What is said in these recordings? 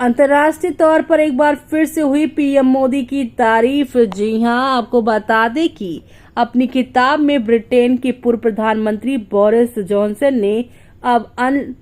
अंतर्राष्ट्रीय तौर पर एक बार फिर से हुई पीएम मोदी की तारीफ। जी हां, आपको बता दें कि अपनी किताब में ब्रिटेन के पूर्व प्रधानमंत्री बोरिस जॉनसन ने अब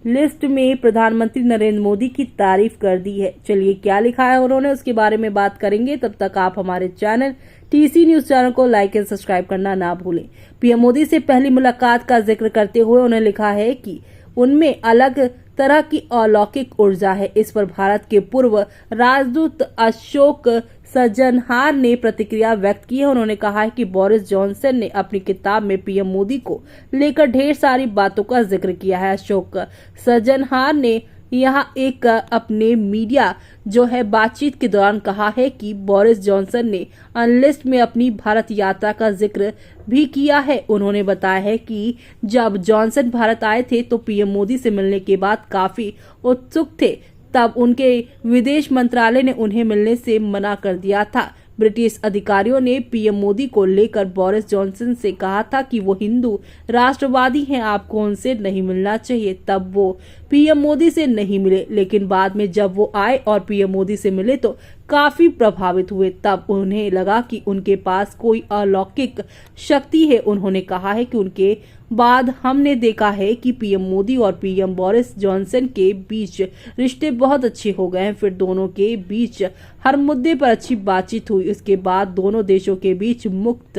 लिस्ट में प्रधानमंत्री नरेंद्र मोदी की तारीफ कर दी है। चलिए क्या लिखा है उन्होंने, उसके बारे में बात करेंगे। तब तक आप हमारे चैनल टीसी न्यूज चैनल को लाइक एंड सब्सक्राइब करना ना भूलें। पीएम मोदी से पहली मुलाकात का जिक्र करते हुए उन्होंने लिखा है कि उनमें अलग तरह की अलौकिक ऊर्जा है। इस पर भारत के पूर्व राजदूत अशोक सजनहार ने प्रतिक्रिया व्यक्त की है। उन्होंने कहा है कि बोरिस जॉनसन ने अपनी किताब में पीएम मोदी को लेकर ढेर सारी बातों का जिक्र किया है। अशोक सजनहार ने यहाँ एक अपने मीडिया बातचीत के दौरान कहा है कि बोरिस जॉनसन ने अनलिस्ट में अपनी भारत यात्रा का जिक्र भी किया है। उन्होंने बताया है कि जब जॉनसन भारत आए थे तो पीएम मोदी से मिलने के बाद काफी उत्सुक थे, तब उनके विदेश मंत्रालय ने उन्हें मिलने से मना कर दिया था। ब्रिटिश अधिकारियों ने पीएम मोदी को लेकर बोरिस जॉनसन से कहा था कि वो हिंदू राष्ट्रवादी हैं, आपको उनसे नहीं मिलना चाहिए। तब वो पीएम मोदी से नहीं मिले, लेकिन बाद में जब वो आए और पीएम मोदी से मिले तो काफी प्रभावित हुए। तब उन्हें लगा कि उनके पास कोई अलौकिक शक्ति है। उन्होंने कहा है कि उनके बाद हमने देखा है कि पीएम मोदी और पीएम बोरिस जॉनसन के बीच रिश्ते बहुत अच्छे हो गए हैं। फिर दोनों के बीच हर मुद्दे पर अच्छी बातचीत हुई। उसके बाद दोनों देशों के बीच मुक्त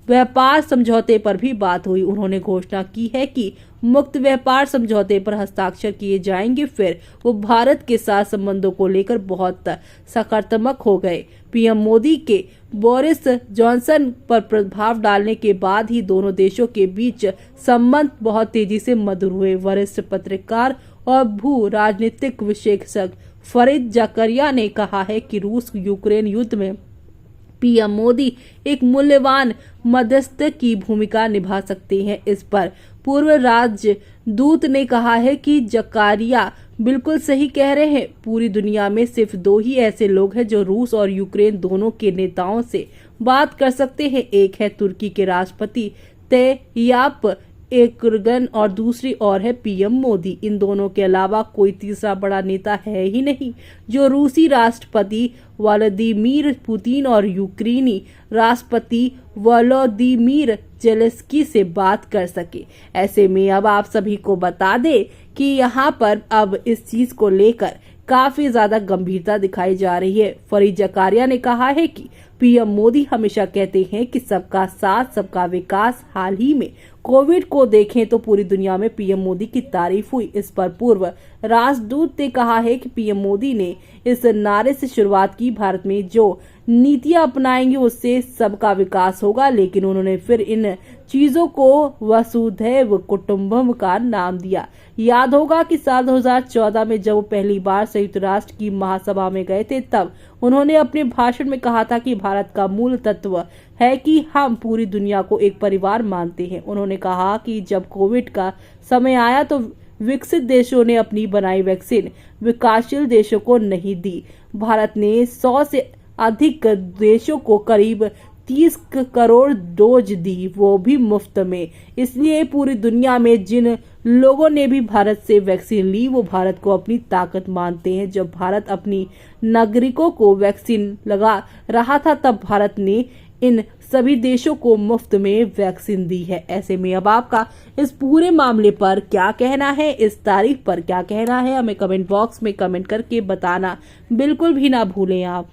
व्यापार समझौते पर भी बात हुई। उन्होंने घोषणा की है कि मुक्त व्यापार समझौते पर हस्ताक्षर किए जाएंगे। फिर वो भारत के साथ संबंधों को लेकर बहुत सकारात्मक हो गए। पीएम मोदी के बोरिस जॉनसन पर प्रभाव डालने के बाद ही दोनों देशों के बीच संबंध बहुत तेजी से मधुर हुए। वरिष्ठ पत्रकार और भू राजनीतिक विशेषज्ञ फरीद जकरिया ने कहा है कि रूस यूक्रेन युद्ध में पीएम मोदी एक मूल्यवान मध्यस्थ की भूमिका निभा सकते हैं। इस पर पूर्व राजदूत ने कहा है कि जकारिया बिल्कुल सही कह रहे हैं। पूरी दुनिया में सिर्फ दो ही ऐसे लोग हैं जो रूस और यूक्रेन दोनों के नेताओं से बात कर सकते हैं। एक है तुर्की के राष्ट्रपति तैय्यप एर्दोगन और दूसरी ओर है पीएम मोदी। इन दोनों के अलावा कोई तीसरा बड़ा नेता है ही नहीं जो रूसी राष्ट्रपति व्लादिमीर पुतिन और यूक्रेनी राष्ट्रपति वोलोदिमीर जेलेंस्की से बात कर सके। ऐसे में अब आप सभी को बता दें कि यहाँ पर अब इस चीज को लेकर काफी ज्यादा गंभीरता दिखाई जा रही है। फरीद जकारिया ने कहा है कि पीएम मोदी हमेशा कहते हैं कि सबका साथ सबका विकास। हाल ही में कोविड को देखें तो पूरी दुनिया में पीएम मोदी की तारीफ हुई। इस पर पूर्व राजदूत ने कहा है कि पीएम मोदी ने इस नारे से शुरुआत की, भारत में जो नीतियां अपनाएंगे उससे सबका विकास होगा। लेकिन उन्होंने फिर इन चीजों को वसुधैव कुटुंबकम का नाम दिया। याद होगा कि साल 2014 में जब वो पहली बार संयुक्त राष्ट्र की महासभा में गए थे, तब उन्होंने अपने भाषण में कहा था कि भारत का मूल तत्व है कि हम पूरी दुनिया को एक परिवार मानते हैं। उन्होंने कहा कि जब कोविड का समय आया तो विकसित देशों ने अपनी बनाई वैक्सीन विकासशील देशों को नहीं दी। भारत ने 100 से अधिक देशों को करीब 30 करोड़ डोज दी, वो भी मुफ्त में। इसलिए पूरी दुनिया में जिन लोगों ने भी भारत से वैक्सीन ली वो भारत को अपनी ताकत मानते हैं। जब भारत अपनी नागरिकों को वैक्सीन लगा रहा था तब भारत ने इन सभी देशों को मुफ्त में वैक्सीन दी है। ऐसे में अब आपका इस पूरे मामले पर क्या कहना है, इस तारीख पर क्या कहना है, हमें कमेंट बॉक्स में कमेंट करके बताना बिल्कुल भी ना भूलें आप।